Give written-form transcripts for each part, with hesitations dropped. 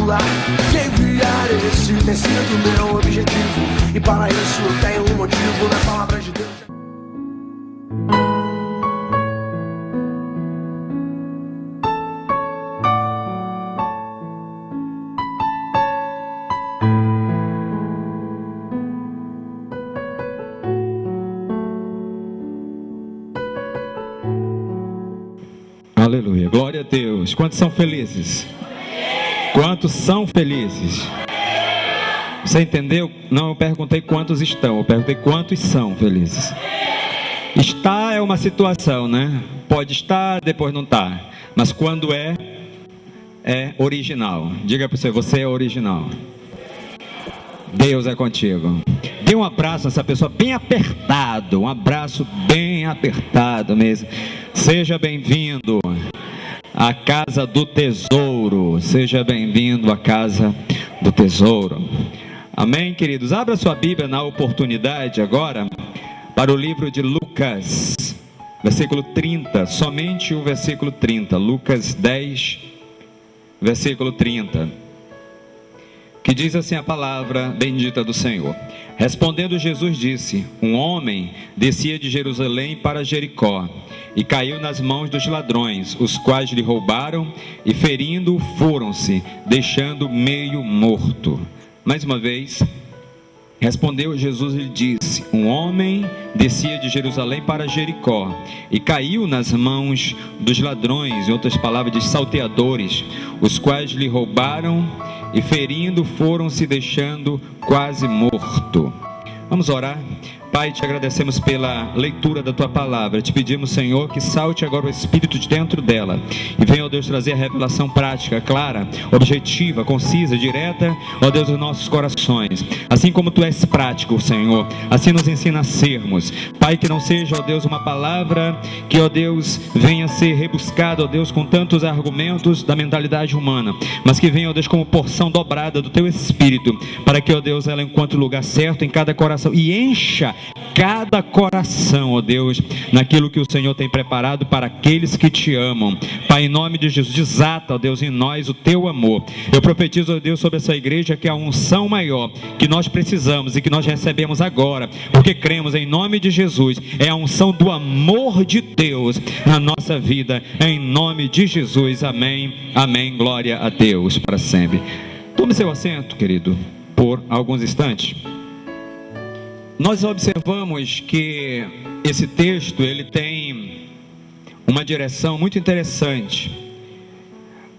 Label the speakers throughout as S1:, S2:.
S1: celular. Te enviar esse tem sido meu objetivo, e para isso eu tenho um motivo na palavra de Deus.
S2: Aleluia, glória a Deus. Quantos são felizes? Quantos são felizes? Você entendeu? Não, eu perguntei quantos estão, eu perguntei quantos são felizes. Estar é uma situação, né? Pode estar, depois não está. Mas quando é original. Diga para você é original. Deus é contigo. Dê um abraço nessa pessoa bem apertado, um abraço bem apertado mesmo. Seja bem-vindo à casa do tesouro. Seja bem-vindo à casa do tesouro. Amém, queridos? Abra sua Bíblia na oportunidade agora para o livro de Lucas, versículo 30, somente o versículo 30. Lucas 10, versículo 30. Que diz assim a palavra bendita do Senhor. Respondendo Jesus disse: um homem descia de Jerusalém para Jericó e caiu nas mãos dos ladrões, os quais lhe roubaram e ferindo-o foram-se, deixando meio morto. Mais uma vez, respondeu Jesus e lhe disse: um homem descia de Jerusalém para Jericó e caiu nas mãos dos ladrões, em outras palavras, de salteadores, os quais lhe roubaram e ferindo foram-se, deixando quase morto. Vamos orar. Pai, te agradecemos pela leitura da tua palavra. Te pedimos, Senhor, que salte agora o Espírito de dentro dela e venha, ó Deus, trazer a revelação prática, clara, objetiva, concisa, direta, ó Deus, dos nossos corações. Assim como tu és prático, Senhor, assim nos ensina a sermos. Pai, que não seja, ó Deus, uma palavra que, ó Deus, venha a ser rebuscada, ó Deus, com tantos argumentos da mentalidade humana, mas que venha, ó Deus, como porção dobrada do teu Espírito, para que, ó Deus, ela encontre o lugar certo em cada coração e encha cada coração, ó Deus, naquilo que o Senhor tem preparado para aqueles que te amam. Pai, em nome de Jesus, desata, ó Deus, em nós o teu amor. Eu profetizo, ó Deus, sobre essa igreja que a unção maior que nós precisamos e que nós recebemos agora, porque cremos em nome de Jesus, é a unção do amor de Deus na nossa vida, em nome de Jesus. Amém, amém, glória a Deus para sempre. Tome seu assento, querido, por alguns instantes. Nós observamos que esse texto ele tem uma direção muito interessante.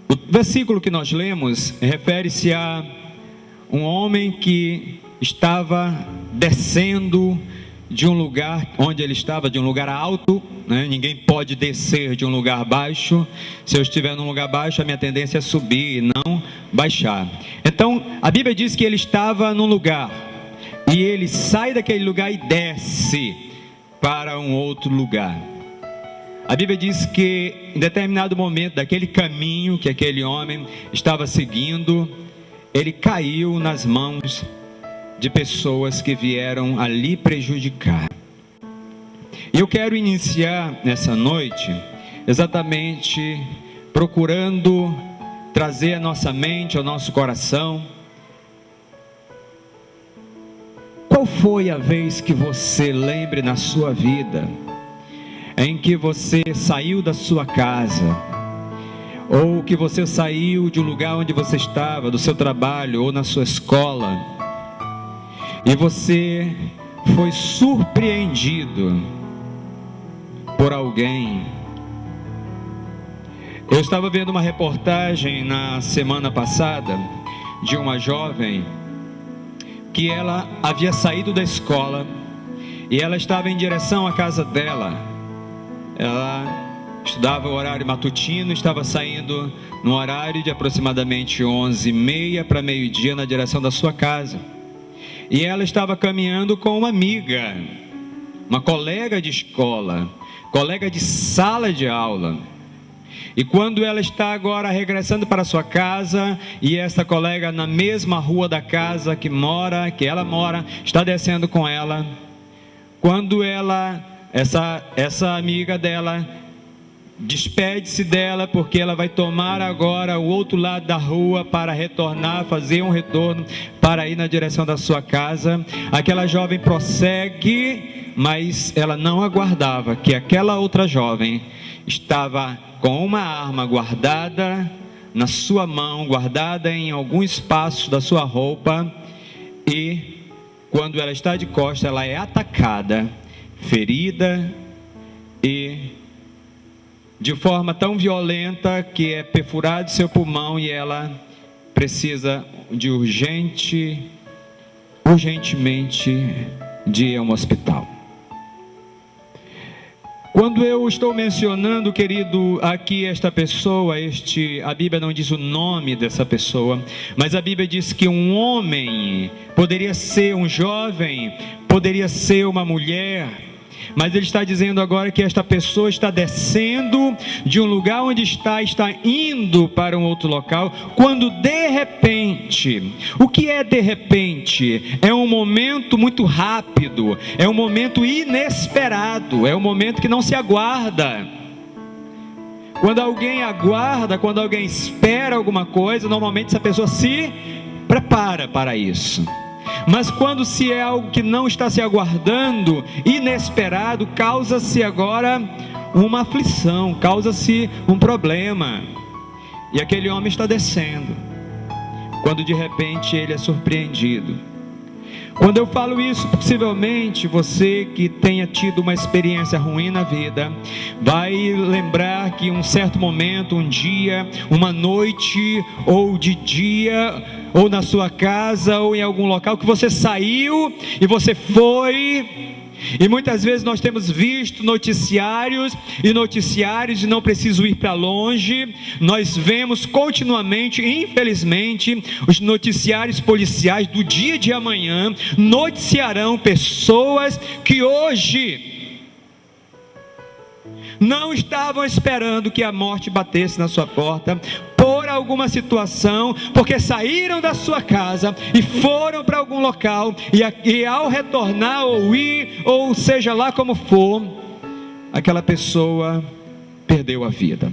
S2: O versículo que nós lemos refere-se a um homem que estava descendo de um lugar onde ele estava, de um lugar alto, né? Ninguém pode descer de um lugar baixo. Se eu estiver num lugar baixo, a minha tendência é subir e não baixar. Então, a Bíblia diz que ele estava num lugar e ele sai daquele lugar e desce para um outro lugar. A Bíblia diz que em determinado momento daquele caminho que aquele homem estava seguindo, ele caiu nas mãos de pessoas que vieram ali prejudicar. E eu quero iniciar nessa noite exatamente procurando trazer à nossa mente, ao nosso coração, qual foi a vez que você lembre na sua vida em que você saiu da sua casa, ou que você saiu de um lugar onde você estava, do seu trabalho ou na sua escola, e você foi surpreendido por alguém? Eu estava vendo uma reportagem na semana passada de uma jovem que ela havia saído da escola e ela estava em direção à casa dela. Ela estudava o horário matutino, estava saindo no horário de aproximadamente 11h30 para meio-dia na direção da sua casa. E ela estava caminhando com uma amiga, uma colega de escola, colega de sala de aula. E quando ela está agora regressando para sua casa, e essa colega na mesma rua da casa que ela mora, está descendo com ela, quando essa amiga dela despede-se dela, porque ela vai tomar agora o outro lado da rua para retornar, fazer um retorno para ir na direção da sua casa. Aquela jovem prossegue, mas ela não aguardava que aquela outra jovem estava com uma arma guardada na sua mão, guardada em algum espaço da sua roupa, e quando ela está de costas, ela é atacada, ferida e de forma tão violenta que é perfurado seu pulmão, e ela precisa de urgentemente de ir a um hospital. Quando eu estou mencionando, querido, aqui esta pessoa, a Bíblia não diz o nome dessa pessoa, mas a Bíblia diz que um homem, poderia ser um jovem, poderia ser uma mulher, mas ele está dizendo agora que esta pessoa está descendo de um lugar onde está indo para um outro local, quando de repente, o que é de repente? É um momento muito rápido, é um momento inesperado, é um momento que não se aguarda. Quando alguém aguarda, quando alguém espera alguma coisa, normalmente essa pessoa se prepara para isso. Mas quando se é algo que não está se aguardando, inesperado, causa-se agora uma aflição, causa-se um problema. E aquele homem está descendo, quando de repente ele é surpreendido. Quando eu falo isso, possivelmente você que tenha tido uma experiência ruim na vida, vai lembrar que em um certo momento, um dia, uma noite, ou de dia, ou na sua casa, ou em algum local, que você saiu e você foi. E muitas vezes nós temos visto noticiários, e não preciso ir para longe, nós vemos continuamente, infelizmente, os noticiários policiais do dia de amanhã noticiarão pessoas que hoje não estavam esperando que a morte batesse na sua porta, por alguma situação, porque saíram da sua casa e foram para algum local, e ao retornar ou ir, ou seja lá como for, aquela pessoa perdeu a vida.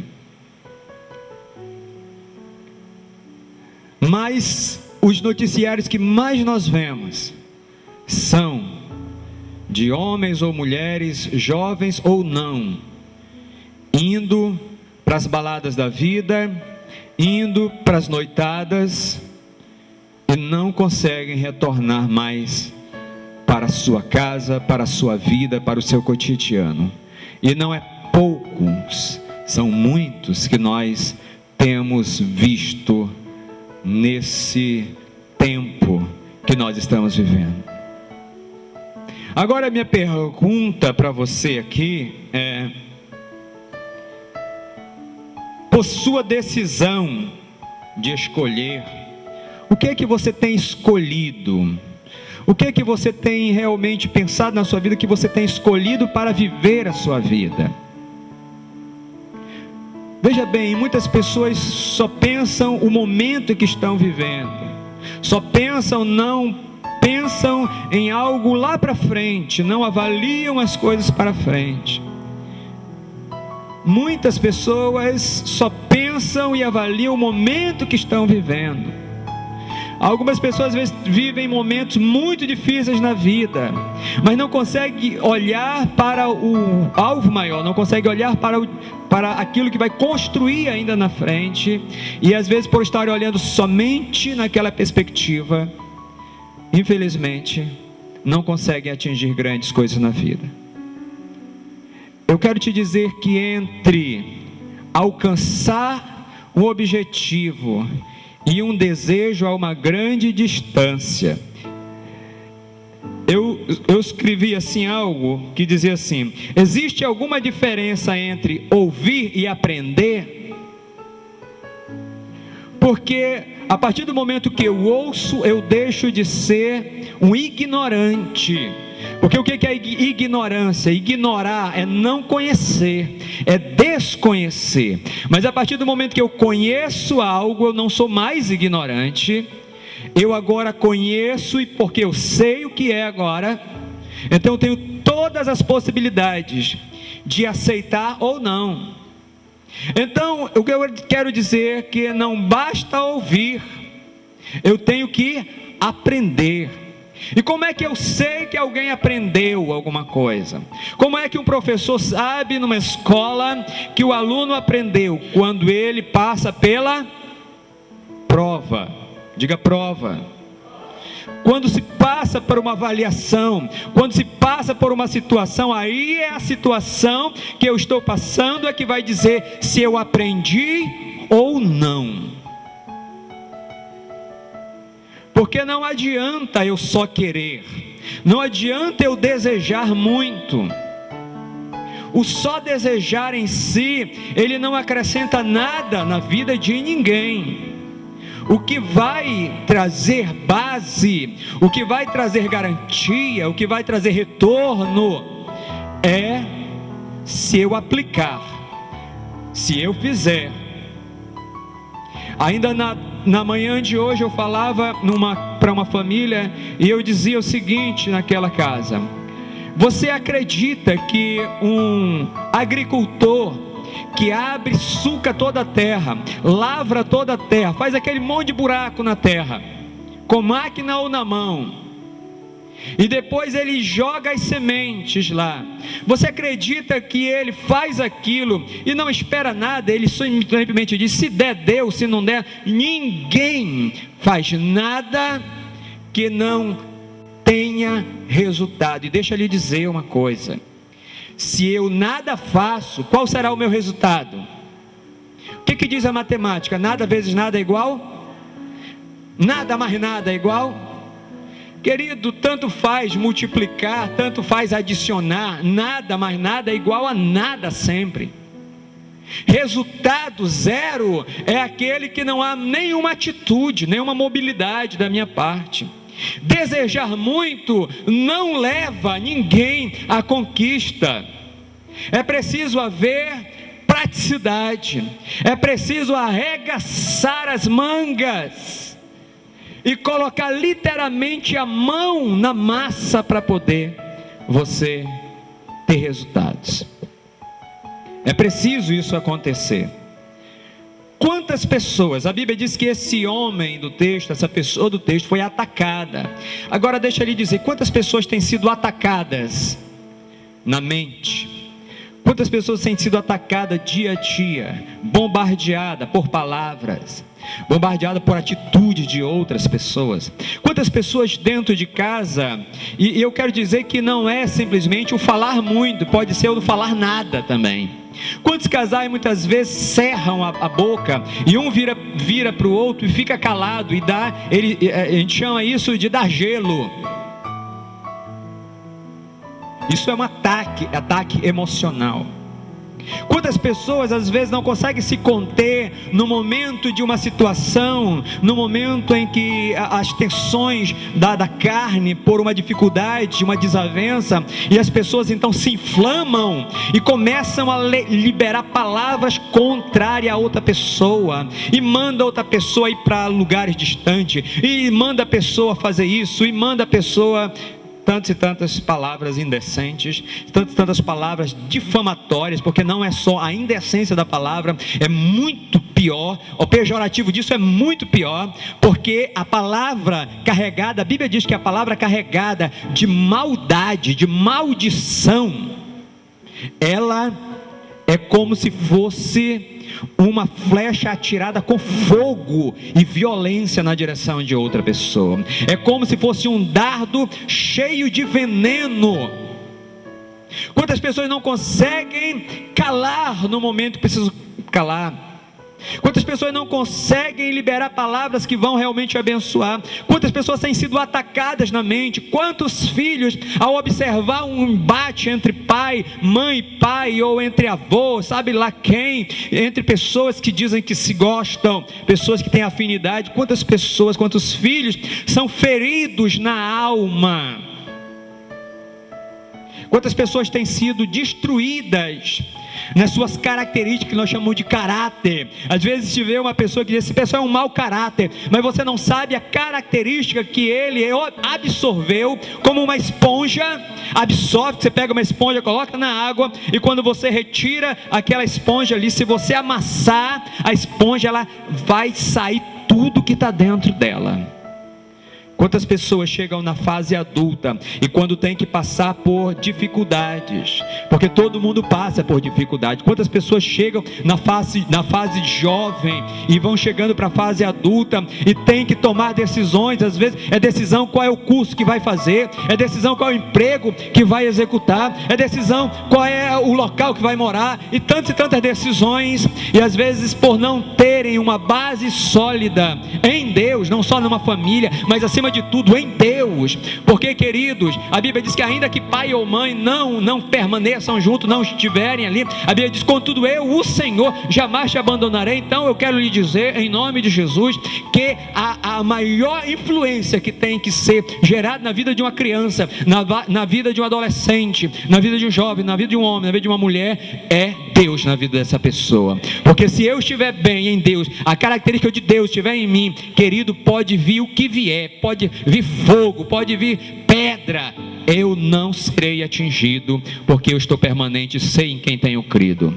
S2: Mas os noticiários que mais nós vemos são de homens ou mulheres, jovens ou não, indo para as baladas da vida, indo para as noitadas, e não conseguem retornar mais para a sua casa, para a sua vida, para o seu cotidiano. E não é poucos, são muitos que nós temos visto nesse tempo que nós estamos vivendo. Agora, minha pergunta para você aqui é: por sua decisão de escolher, o que é que você tem escolhido? O que é que você tem realmente pensado na sua vida, que você tem escolhido para viver a sua vida? Veja bem, muitas pessoas só pensam o momento que estão vivendo, não pensam em algo lá para frente, não avaliam as coisas para frente. Muitas pessoas só pensam e avaliam o momento que estão vivendo. Algumas pessoas às vezes vivem momentos muito difíceis na vida, mas não conseguem olhar para o alvo maior, não conseguem olhar para aquilo que vai construir ainda na frente, e às vezes, por estar olhando somente naquela perspectiva, infelizmente, não conseguem atingir grandes coisas na vida. Eu quero te dizer que entre alcançar um objetivo e um desejo há uma grande distância. Eu escrevi assim algo que dizia assim: existe alguma diferença entre ouvir e aprender? Porque a partir do momento que eu ouço, eu deixo de ser um ignorante. Porque o que é ignorância? Ignorar é não conhecer, é desconhecer. Mas a partir do momento que eu conheço algo, eu não sou mais ignorante. Eu agora conheço, e porque eu sei o que é agora, então eu tenho todas as possibilidades de aceitar ou não. Então, o que eu quero dizer é que não basta ouvir, eu tenho que aprender. E como é que eu sei que alguém aprendeu alguma coisa? Como é que um professor sabe numa escola que o aluno aprendeu? Quando ele passa pela prova. Diga prova. Quando se passa por uma avaliação, quando se passa por uma situação, aí é a situação que eu estou passando é que vai dizer se eu aprendi ou não. Porque não adianta eu só querer, não adianta eu desejar muito. O só desejar em si, ele não acrescenta nada na vida de ninguém. O que vai trazer base, o que vai trazer garantia, o que vai trazer retorno, é se eu aplicar, se eu fizer. Ainda na manhã de hoje eu falava para uma família e eu dizia o seguinte naquela casa: você acredita que um agricultor que abre, suca toda a terra, lavra toda a terra, faz aquele monte de buraco na terra, com máquina ou na mão, e depois ele joga as sementes lá, você acredita que ele faz aquilo e não espera nada? Ele simplesmente diz: se der, deu, se não der. Ninguém faz nada que não tenha resultado. E deixa eu lhe dizer uma coisa: se eu nada faço, qual será o meu resultado? O que diz a matemática? Nada vezes nada é igual? Nada mais nada é igual? Querido, tanto faz multiplicar, tanto faz adicionar, nada mais nada é igual a nada sempre. Resultado zero é aquele que não há nenhuma atitude, nenhuma mobilidade da minha parte. Desejar muito não leva ninguém à conquista. É preciso haver praticidade, é preciso arregaçar as mangas e colocar literalmente a mão na massa para poder você ter resultados. É preciso isso acontecer. Quantas pessoas, a Bíblia diz que esse homem do texto, essa pessoa do texto foi atacada. Agora deixa eu lhe dizer, quantas pessoas têm sido atacadas na mente? Quantas pessoas têm sido atacadas dia a dia, bombardeada por palavras, bombardeada por atitude de outras pessoas? Quantas pessoas dentro de casa, e eu quero dizer que não é simplesmente o falar muito, pode ser o não falar nada também. Quantos casais muitas vezes cerram a boca e um vira para o outro e fica calado e a gente chama isso de dar gelo. Isso é um ataque emocional. Quantas pessoas às vezes não conseguem se conter no momento de uma situação, no momento em que as tensões da carne, por uma dificuldade, uma desavença, e as pessoas então se inflamam e começam a liberar palavras contrárias a outra pessoa, e manda outra pessoa ir para lugares distantes, e manda a pessoa fazer isso, e manda a pessoa... tantas e tantas palavras indecentes, tantas palavras difamatórias, porque não é só a indecência da palavra, é muito pior, o pejorativo disso é muito pior, porque a palavra carregada, a Bíblia diz que a palavra carregada de maldade, de maldição, ela é como se fosse uma flecha atirada com fogo e violência na direção de outra pessoa. É como se fosse um dardo cheio de veneno. Quantas pessoas não conseguem calar no momento que precisam calar? Quantas pessoas não conseguem liberar palavras que vão realmente abençoar? Quantas pessoas têm sido atacadas na mente? Quantos filhos, ao observar um embate entre mãe e pai, ou entre avô, sabe lá quem, entre pessoas que dizem que se gostam, pessoas que têm afinidade, quantas pessoas, quantos filhos são feridos na alma? Quantas pessoas têm sido destruídas nas suas características, que nós chamamos de caráter. Às vezes te vê uma pessoa que diz: esse pessoal é um mau caráter, mas você não sabe a característica que ele absorveu, como uma esponja absorve. Você pega uma esponja, coloca na água, e quando você retira aquela esponja ali, se você amassar a esponja, ela vai sair tudo que está dentro dela. Quantas pessoas chegam na fase adulta e quando tem que passar por dificuldades, porque todo mundo passa por dificuldade. Quantas pessoas chegam na fase jovem e vão chegando para a fase adulta e tem que tomar decisões. Às vezes é decisão qual é o curso que vai fazer, é decisão qual é o emprego que vai executar, é decisão qual é o local que vai morar, e tantas decisões. E às vezes, por não terem uma base sólida em Deus, não só numa família, mas acima de tudo em Deus. Porque, queridos, a Bíblia diz que ainda que pai ou mãe não permaneçam juntos, não estiverem ali, a Bíblia diz: contudo eu, o Senhor, jamais te abandonarei. Então eu quero lhe dizer, em nome de Jesus, que a maior influência que tem que ser gerada na vida de uma criança, na vida de um adolescente, na vida de um jovem, na vida de um homem, na vida de uma mulher, é Deus na vida dessa pessoa. Porque se eu estiver bem em Deus, a característica de Deus estiver em mim, querido, pode vir o que vier, pode vir fogo, pode vir pedra, eu não serei atingido, porque eu estou permanente, sei em quem tenho crido.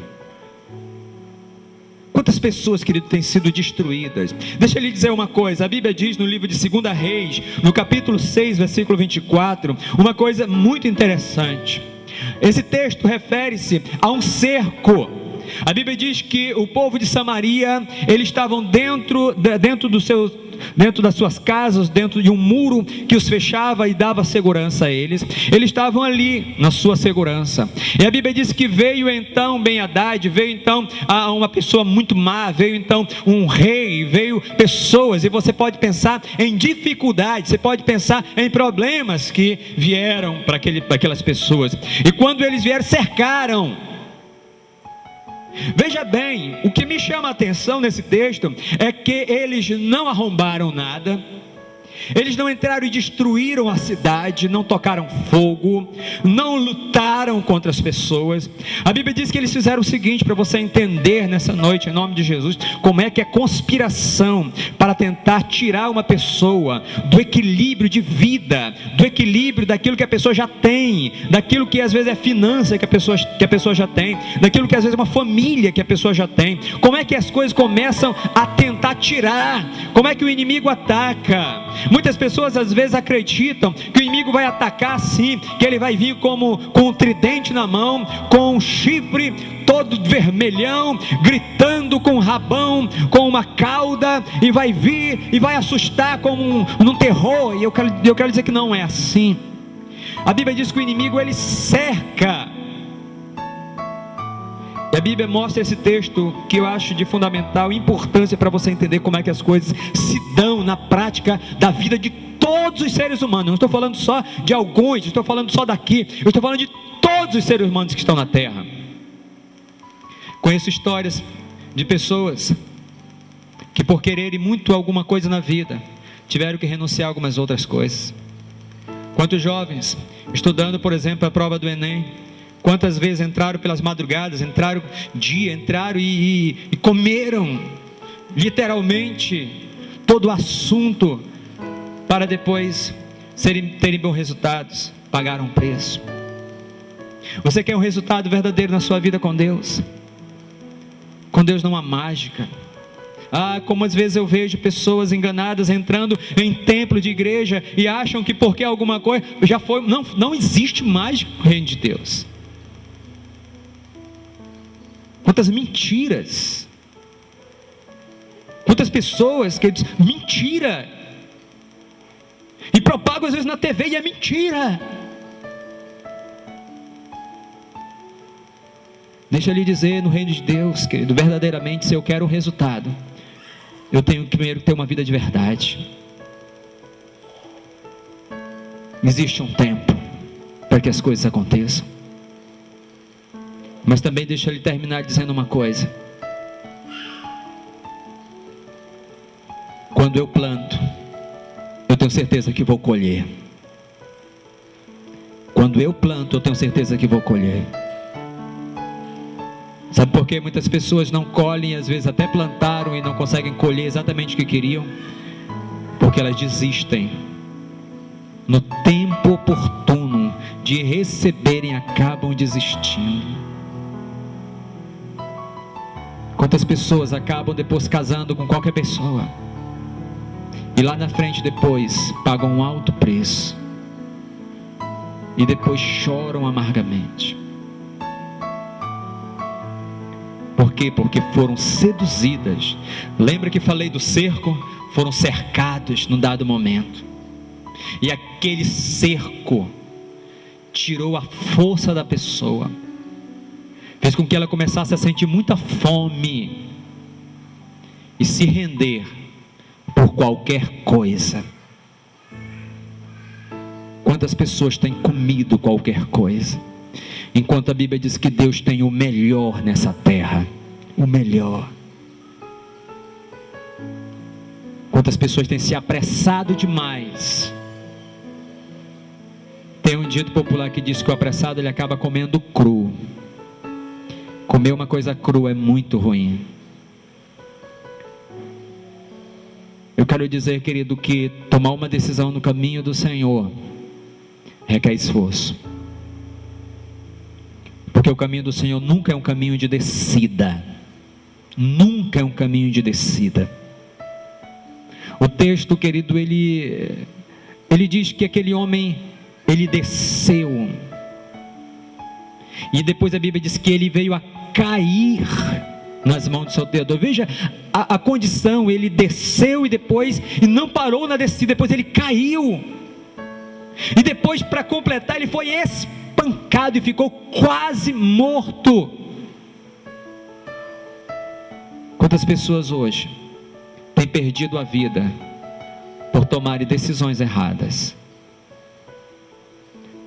S2: Quantas pessoas, querido, têm sido destruídas? Deixa eu lhe dizer uma coisa. A Bíblia diz no livro de 2 Reis, no capítulo 6, versículo 24, uma coisa muito interessante. Esse texto refere-se a um cerco. A Bíblia diz que o povo de Samaria, eles estavam dentro das suas casas, dentro de um muro que os fechava e dava segurança a eles. Eles estavam ali na sua segurança. E a Bíblia diz que veio então Ben-Hadad, veio então uma pessoa muito má, veio então um rei, veio pessoas, e você pode pensar em dificuldades, você pode pensar em problemas que vieram para aquelas pessoas. E quando eles vieram, cercaram. Veja bem, o que me chama a atenção nesse texto é que eles não arrombaram nada, eles não entraram e destruíram a cidade, não tocaram fogo, não lutaram contra as pessoas. A Bíblia diz que eles fizeram o seguinte, para você entender nessa noite, em nome de Jesus, como é que é conspiração para tentar tirar uma pessoa do equilíbrio de vida, do equilíbrio daquilo que a pessoa já tem, daquilo que às vezes é finança que a pessoa já tem, daquilo que às vezes é uma família que a pessoa já tem. Como é que as coisas começam a tentar tirar? Como é que o inimigo ataca? Muitas pessoas às vezes acreditam que o inimigo vai atacar assim, que ele vai vir com um tridente na mão, com um chifre todo vermelhão, gritando com um rabão, com uma cauda, e vai vir e vai assustar como num terror. E eu quero dizer que não é assim. A Bíblia diz que o inimigo, ele cerca. E a Bíblia mostra esse texto que eu acho de fundamental importância para você entender como é que as coisas se dão na prática da vida de todos os seres humanos. Eu não estou falando só de alguns, não estou falando só daqui, eu estou falando de todos os seres humanos que estão na terra. Conheço histórias de pessoas que, por quererem muito alguma coisa na vida, tiveram que renunciar a algumas outras coisas. Quantos jovens estudando, por exemplo, a prova do Enem, quantas vezes entraram pelas madrugadas, entraram e comeram literalmente todo o assunto para depois terem bons resultados, pagaram um preço. Você quer um resultado verdadeiro na sua vida com Deus? Com Deus não há mágica. Como às vezes eu vejo pessoas enganadas entrando em templo de igreja e acham que porque alguma coisa já foi. Não existe mágica no reino de Deus. Quantas mentiras, quantas pessoas que dizem mentira, e propagam às vezes na TV, e é mentira. Deixa eu lhe dizer, no reino de Deus, querido, verdadeiramente, se eu quero um resultado, eu tenho que primeiro ter uma vida de verdade. Existe um tempo para que as coisas aconteçam. Mas também deixa ele terminar dizendo uma coisa: quando eu planto, eu tenho certeza que vou colher. Quando eu planto, eu tenho certeza que vou colher. Sabe por que muitas pessoas não colhem, às vezes até plantaram e não conseguem colher exatamente o que queriam? Porque elas desistem. No tempo oportuno de receberem, acabam desistindo. Quantas pessoas acabam depois casando com qualquer pessoa e lá na frente depois pagam um alto preço e depois choram amargamente. Por quê? Porque foram seduzidas. Lembra que falei do cerco? Foram cercados num dado momento, e aquele cerco tirou a força da pessoa, fez com que ela começasse a sentir muita fome e se render por qualquer coisa. Quantas pessoas têm comido qualquer coisa, enquanto a Bíblia diz que Deus tem o melhor nessa terra, o melhor. Quantas pessoas têm se apressado demais. Tem um dito popular que diz que o apressado ele acaba comendo cru. Comer uma coisa crua é muito ruim. Eu quero dizer, querido, que tomar uma decisão no caminho do Senhor requer esforço. Porque o caminho do Senhor nunca é um caminho de descida. Nunca é um caminho de descida. O texto, querido, ele diz que aquele homem, ele desceu. E depois a Bíblia diz que ele veio a cair nas mãos do salteador. Veja a condição, ele desceu e não parou na descida, depois ele caiu. E depois, para completar, ele foi espancado e ficou quase morto. Quantas pessoas hoje têm perdido a vida por tomarem decisões erradas?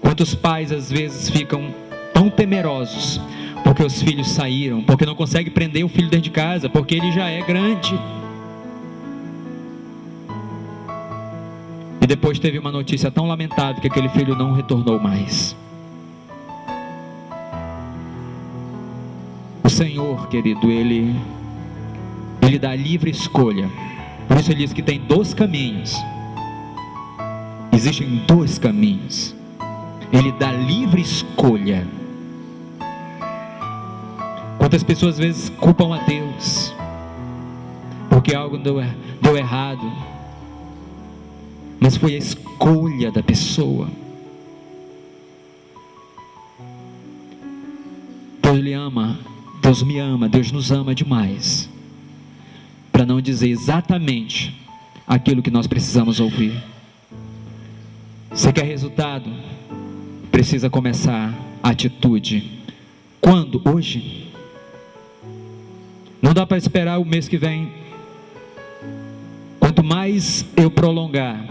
S2: Quantos pais às vezes ficam tão temerosos porque os filhos saíram, porque não conseguem prender o filho dentro de casa, porque ele já é grande, e depois teve uma notícia tão lamentável que aquele filho não retornou mais. O Senhor, querido, Ele dá livre escolha. Por isso Ele diz que tem 2 caminhos. Existem 2 caminhos. Ele dá livre escolha. Quantas pessoas às vezes culpam a Deus porque algo deu errado, mas foi a escolha da pessoa. Deus lhe ama, Deus me ama, Deus nos ama demais para não dizer exatamente aquilo que nós precisamos ouvir. Você quer resultado? Precisa começar a atitude. Quando? Hoje. Não dá para esperar o mês que vem. Quanto mais eu prolongar,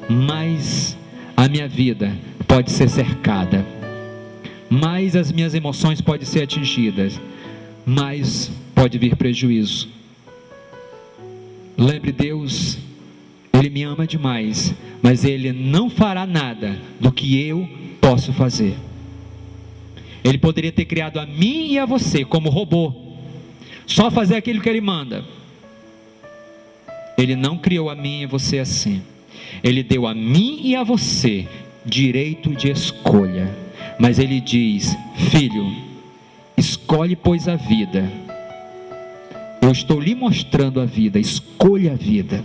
S2: mais a minha vida pode ser cercada, mais as minhas emoções podem ser atingidas, mais pode vir prejuízo. Lembre, Deus, Ele me ama demais, mas Ele não fará nada do que eu posso fazer. Ele poderia ter criado a mim e a você como robô, só fazer aquilo que Ele manda. Ele não criou a mim e você assim. Ele deu a mim e a você direito de escolha, mas Ele diz: filho, escolhe pois a vida. Eu estou lhe mostrando a vida, escolha a vida.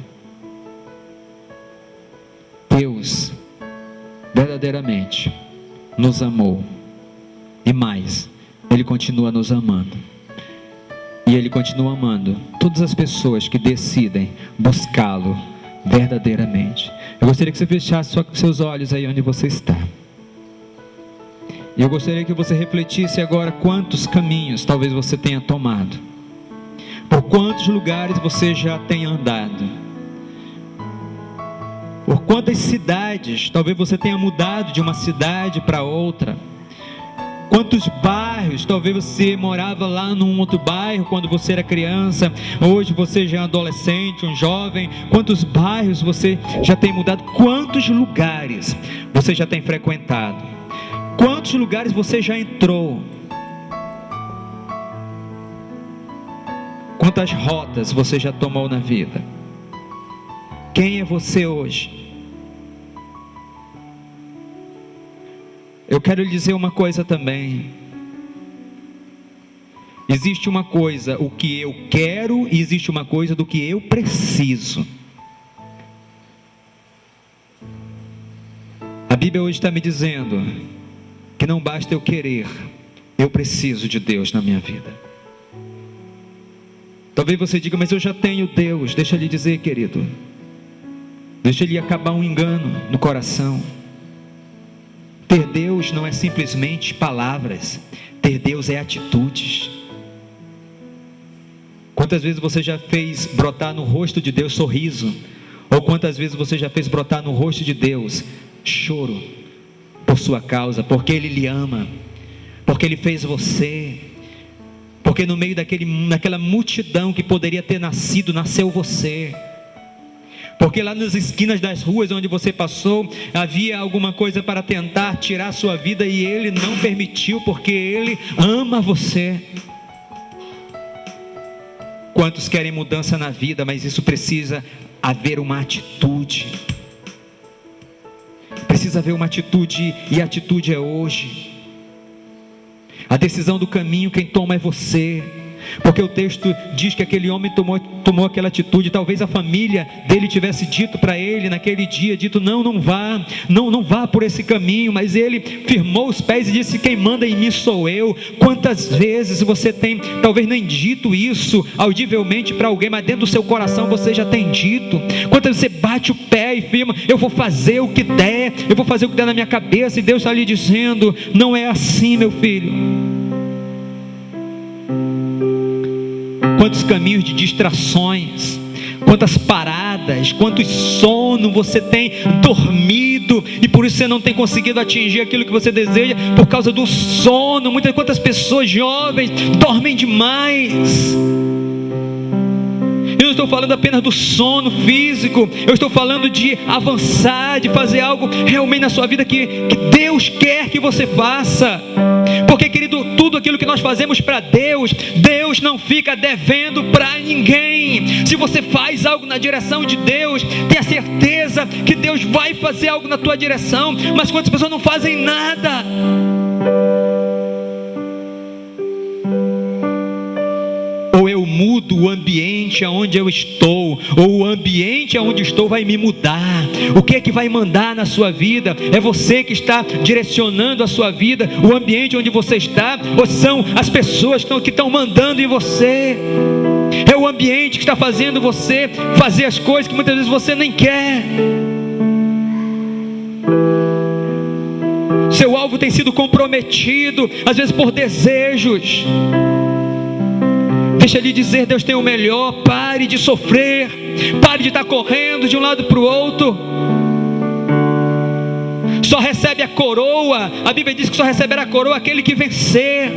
S2: Deus verdadeiramente nos amou, e mais, Ele continua nos amando, e Ele continua amando todas as pessoas que decidem buscá-lo verdadeiramente. Eu gostaria que você fechasse seus olhos aí onde você está, e eu gostaria que você refletisse agora quantos caminhos talvez você tenha tomado, por quantos lugares você já tenha andado, por quantas cidades talvez você tenha mudado de uma cidade para outra, quantos bairros, talvez você morava lá num outro bairro quando você era criança, hoje você já é um adolescente, um jovem, quantos bairros você já tem mudado, quantos lugares você já tem frequentado, quantos lugares você já entrou, Quantas rotas você já tomou na vida? Quem é você hoje? Eu quero lhe dizer uma coisa também. Existe uma coisa, o que eu quero, e existe uma coisa do que eu preciso. A Bíblia hoje está me dizendo que não basta eu querer, eu preciso de Deus na minha vida. Talvez você diga, mas eu já tenho Deus. Deixa eu lhe dizer, querido, deixa ele acabar um engano no coração. Ter Deus não é simplesmente palavras, ter Deus é atitudes. Quantas vezes você já fez brotar no rosto de Deus sorriso? Ou quantas vezes você já fez brotar no rosto de Deus choro por sua causa, porque Ele lhe ama, porque Ele fez você, porque no meio daquela multidão que poderia ter nascido, nasceu você, porque lá nas esquinas das ruas onde você passou, havia alguma coisa para tentar tirar a sua vida e Ele não permitiu, porque Ele ama você. Quantos querem mudança na vida, mas isso precisa haver uma atitude. Precisa haver uma atitude, e a atitude é hoje. A decisão do caminho quem toma é você, porque o texto diz que aquele homem tomou aquela atitude. Talvez a família dele tivesse dito para ele naquele dia, dito, não vá por esse caminho, mas ele firmou os pés e disse, quem manda em mim sou eu. Quantas vezes você tem, talvez nem dito isso audivelmente para alguém, mas dentro do seu coração você já tem dito. Quantas vezes você bate o pé e firma, eu vou fazer o que der, eu vou fazer o que der na minha cabeça, e Deus está lhe dizendo, não é assim, meu filho. Quantos caminhos de distrações, quantas paradas, quantos sono você tem dormido, e por isso você não tem conseguido atingir aquilo que você deseja, por causa do sono. Quantas pessoas jovens dormem demais. Eu não estou falando apenas do sono físico, eu estou falando de avançar, de fazer algo realmente na sua vida que Deus quer que você faça. Porque, querido, tudo aquilo que nós fazemos para Deus, Deus não fica devendo para ninguém. Se você faz algo na direção de Deus, tenha certeza que Deus vai fazer algo na tua direção. Mas quantas pessoas não fazem nada? Ou eu mudo o ambiente aonde eu estou, ou o ambiente aonde estou vai me mudar. O que é que vai mandar na sua vida? É você que está direcionando a sua vida, o ambiente onde você está, ou são as pessoas que estão mandando em você? É o ambiente que está fazendo você fazer as coisas que muitas vezes você nem quer. Seu alvo tem sido comprometido, às vezes por desejos. Deixa ele dizer, Deus tem o melhor. Pare de sofrer, pare de estar correndo de um lado para o outro. Só recebe a coroa, a Bíblia diz que só receberá a coroa aquele que vencer.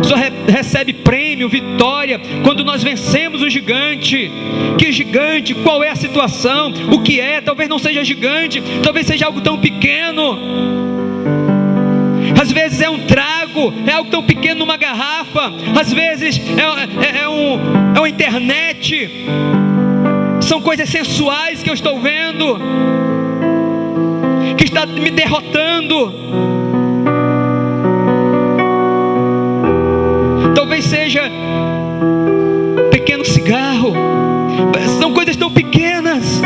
S2: Só recebe prêmio, vitória, quando nós vencemos um gigante. Que gigante? Qual é a situação? O que é? Talvez não seja gigante, talvez seja algo tão pequeno. Às vezes é um trago, é algo tão pequeno numa garrafa. Às vezes é uma internet. São coisas sensuais que eu estou vendo, que está me derrotando. Talvez seja pequeno cigarro. São coisas tão pequenas.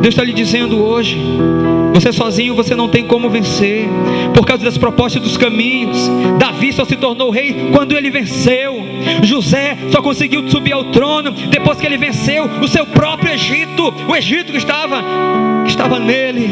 S2: Deus está lhe dizendo hoje, você sozinho você não tem como vencer, por causa das propostas dos caminhos. Davi só se tornou rei quando ele venceu. José só conseguiu subir ao trono depois que ele venceu o seu próprio Egito, o Egito que estava nele.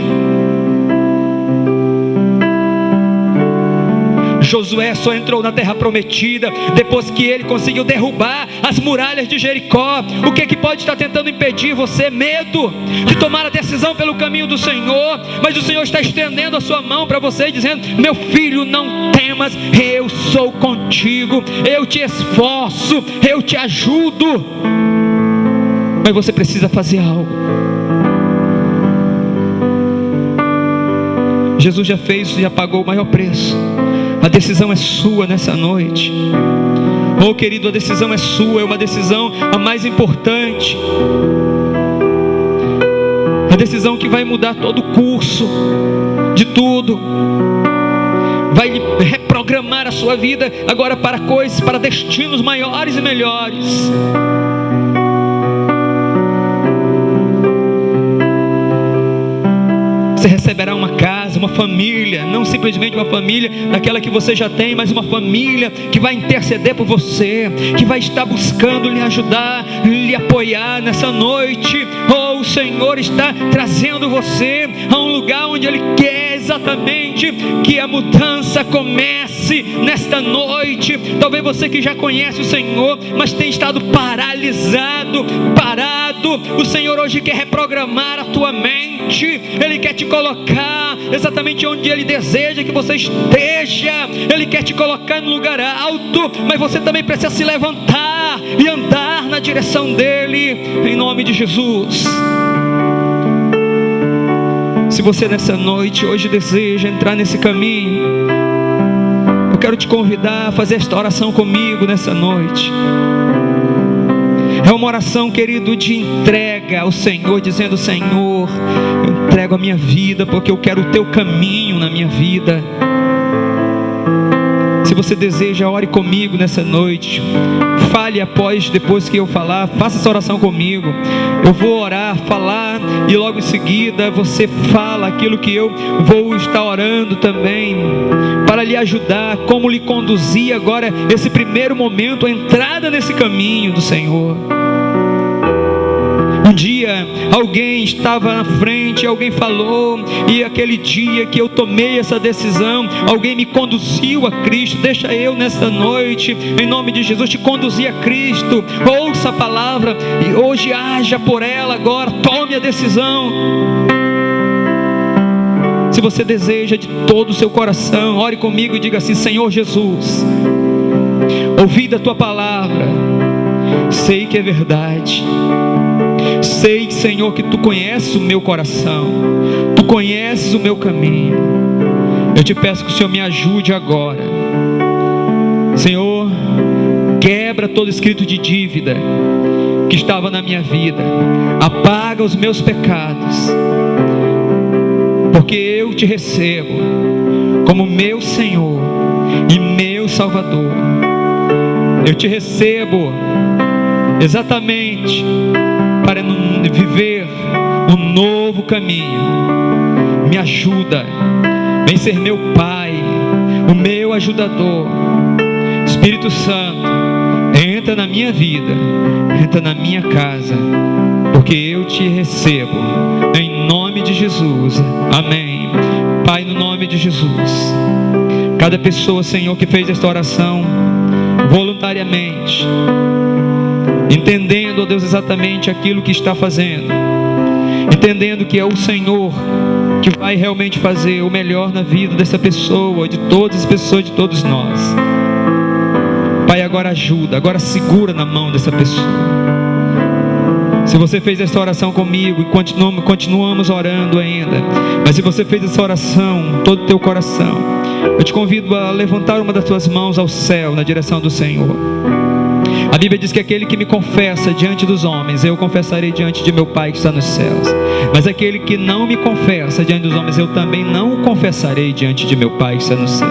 S2: Josué só entrou na terra prometida depois que ele conseguiu derrubar as muralhas de Jericó. O que é que pode estar tentando impedir você? Medo de tomar a decisão pelo caminho do Senhor. Mas o Senhor está estendendo a sua mão para você, dizendo, meu filho, não temas, eu sou contigo, eu te esforço, eu te ajudo. Mas você precisa fazer algo. Jesus já fez, já pagou o maior preço. A decisão é sua nessa noite. Oh, querido, a decisão é sua, é uma decisão a mais importante. A decisão que vai mudar todo o curso de tudo. Vai reprogramar a sua vida agora para coisas, para destinos maiores e melhores. Você receberá uma casa, uma família, não simplesmente uma família daquela que você já tem, mas uma família que vai interceder por você, que vai estar buscando lhe ajudar, lhe apoiar nessa noite. Oh, o Senhor está trazendo você a um lugar onde Ele quer exatamente que a mudança comece nesta noite. Talvez você que já conhece o Senhor, mas tem estado paralisado, parado. O Senhor hoje quer reprogramar a tua mente. Ele quer te colocar exatamente onde Ele deseja que você esteja. Ele quer te colocar no lugar alto, mas você também precisa se levantar e andar na direção dEle, em nome de Jesus. Se você nessa noite hoje deseja entrar nesse caminho, eu quero te convidar a fazer esta oração comigo nessa noite. É uma oração, querido, de entrega ao Senhor, dizendo: Senhor, eu entrego a minha vida, porque eu quero o teu caminho na minha vida. Se você deseja, ore comigo nessa noite. Fale depois que eu falar, faça essa oração comigo. Eu vou orar, falar, e logo em seguida você fala aquilo que eu vou estar orando também, para lhe ajudar, como lhe conduzir agora esse primeiro momento, a entrada nesse caminho do Senhor. Um dia alguém estava na frente, alguém falou, e aquele dia que eu tomei essa decisão, alguém me conduziu a Cristo. Deixa eu nessa noite, em nome de Jesus, te conduzir a Cristo. Ouça a palavra e hoje haja por ela agora. Tome a decisão. Se você deseja de todo o seu coração, ore comigo e diga assim: Senhor Jesus, ouvi da tua palavra, sei que é verdade. Sei, Senhor, que tu conheces o meu coração, tu conheces o meu caminho. Eu te peço que o Senhor me ajude agora. Senhor, quebra todo escrito de dívida que estava na minha vida, apaga os meus pecados, porque eu te recebo como meu Senhor e meu Salvador. Eu te recebo exatamente para viver um novo caminho. Me ajuda, vem ser meu Pai, o meu ajudador. Espírito Santo, entra na minha vida, entra na minha casa, porque eu te recebo, em nome de Jesus, amém. Pai, no nome de Jesus, cada pessoa, Senhor, que fez esta oração voluntariamente, entendendo, ó Deus, exatamente aquilo que está fazendo, entendendo que é o Senhor que vai realmente fazer o melhor na vida dessa pessoa, de todas as pessoas, de todos nós. Pai, agora ajuda, agora segura na mão dessa pessoa. Se você fez essa oração comigo e continuamos orando ainda, mas se você fez essa oração, todo o teu coração, eu te convido a levantar uma das tuas mãos ao céu, na direção do Senhor. A Bíblia diz que aquele que me confessa diante dos homens, eu confessarei diante de meu Pai que está nos céus. Mas aquele que não me confessa diante dos homens, eu também não o confessarei diante de meu Pai que está no céu.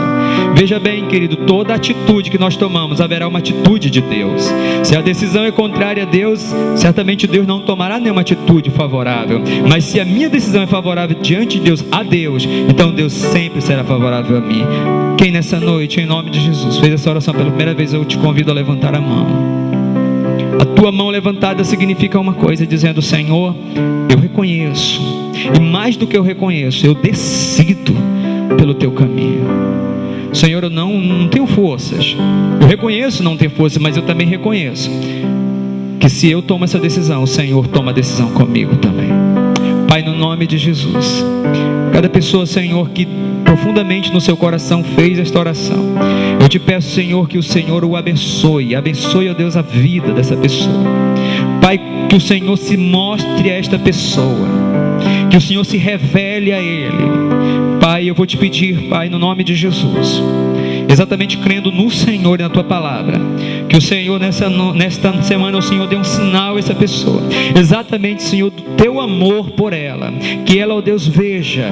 S2: Veja bem, querido, toda atitude que nós tomamos, haverá uma atitude de Deus. Se a decisão é contrária a Deus, certamente Deus não tomará nenhuma atitude favorável. Mas se a minha decisão é favorável diante de Deus, a Deus, então Deus sempre será favorável a mim. Quem nessa noite, em nome de Jesus, fez essa oração pela primeira vez, eu te convido a levantar a mão. A tua mão levantada significa uma coisa, dizendo: Senhor, eu reconheço, e mais do que eu reconheço, eu decido pelo teu caminho. Senhor, eu não tenho forças. Eu reconheço não ter forças, mas eu também reconheço que se eu tomo essa decisão, o Senhor toma a decisão comigo também. Pai, no nome de Jesus, cada pessoa, Senhor, que profundamente no seu coração fez esta oração, eu te peço, Senhor, que o Senhor o abençoe, ó Deus, a vida dessa pessoa. Pai, que o Senhor se mostre a esta pessoa, que o Senhor se revele a ele. Pai, eu vou te pedir, Pai, no nome de Jesus, exatamente crendo no Senhor e na tua palavra, que o Senhor nesta semana o Senhor dê um sinal a essa pessoa, exatamente, Senhor, do teu amor por ela, que ela, ó Deus, veja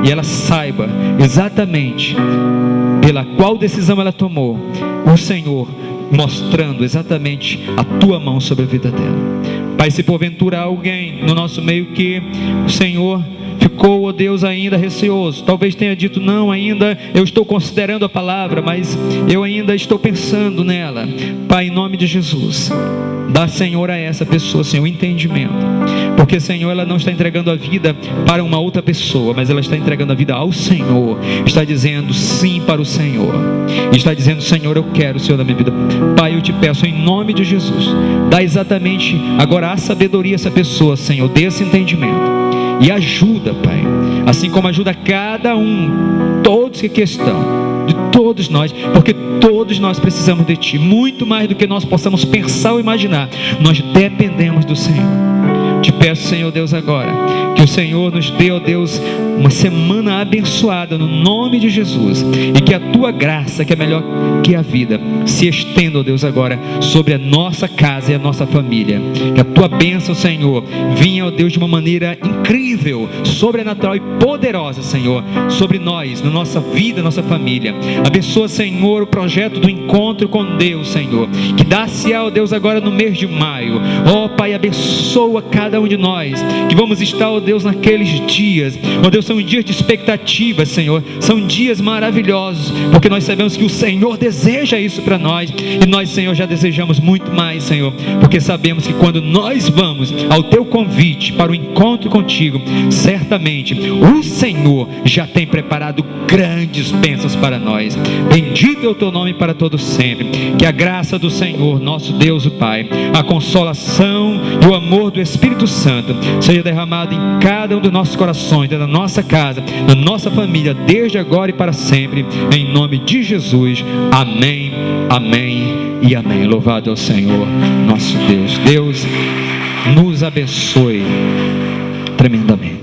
S2: e ela saiba exatamente pela qual decisão ela tomou, o Senhor mostrando exatamente a tua mão sobre a vida dela. Pai, se porventura há alguém no nosso meio que o Senhor ficou, ó Deus, ainda receoso, talvez tenha dito: não, ainda eu estou considerando a palavra, mas eu ainda estou pensando nela. Pai, em nome de Jesus, dá, Senhor, a essa pessoa, Senhor, entendimento, porque, Senhor, ela não está entregando a vida para uma outra pessoa, mas ela está entregando a vida ao Senhor, está dizendo sim para o Senhor, está dizendo: Senhor, eu quero o Senhor na minha vida. Pai, eu te peço em nome de Jesus, dá exatamente agora a sabedoria a essa pessoa, Senhor, dê esse entendimento e ajuda, Pai, assim como ajuda cada um, todos que aqui estão, de todos nós, porque todos nós precisamos de Ti, muito mais do que nós possamos pensar ou imaginar, nós dependemos do Senhor. Te peço, Senhor Deus, agora, que o Senhor nos dê, ó Deus, uma semana abençoada no nome de Jesus, e que a Tua graça, que é melhor que a vida, se estenda, ó Deus, agora sobre a nossa casa e a nossa família, que a Tua bênção, Senhor, vinha, ó Deus, de uma maneira incrível, sobrenatural e poderosa, Senhor, sobre nós, na nossa vida, nossa família. Abençoa, Senhor, o projeto do encontro com Deus, Senhor, que dá-se, ó Deus, agora no mês de maio. Ó Pai, abençoa cada um de nós, que vamos estar, ó Deus, naqueles dias, ó Deus, são dias de expectativa, Senhor, são dias maravilhosos, porque nós sabemos que o Senhor deseja isso para nós, e nós, Senhor, já desejamos muito mais, Senhor, porque sabemos que quando nós vamos ao Teu convite para o encontro contigo, certamente o Senhor já tem preparado grandes bênçãos para nós. Bendito é o Teu nome para todos sempre. Que a graça do Senhor, nosso Deus, o Pai, a consolação e o amor do Espírito Santo seja derramado em cada um dos nossos corações, na nossa casa, na nossa família, desde agora e para sempre, em nome de Jesus. Amém, amém e amém. Louvado é o Senhor, nosso Deus. Deus nos abençoe tremendamente.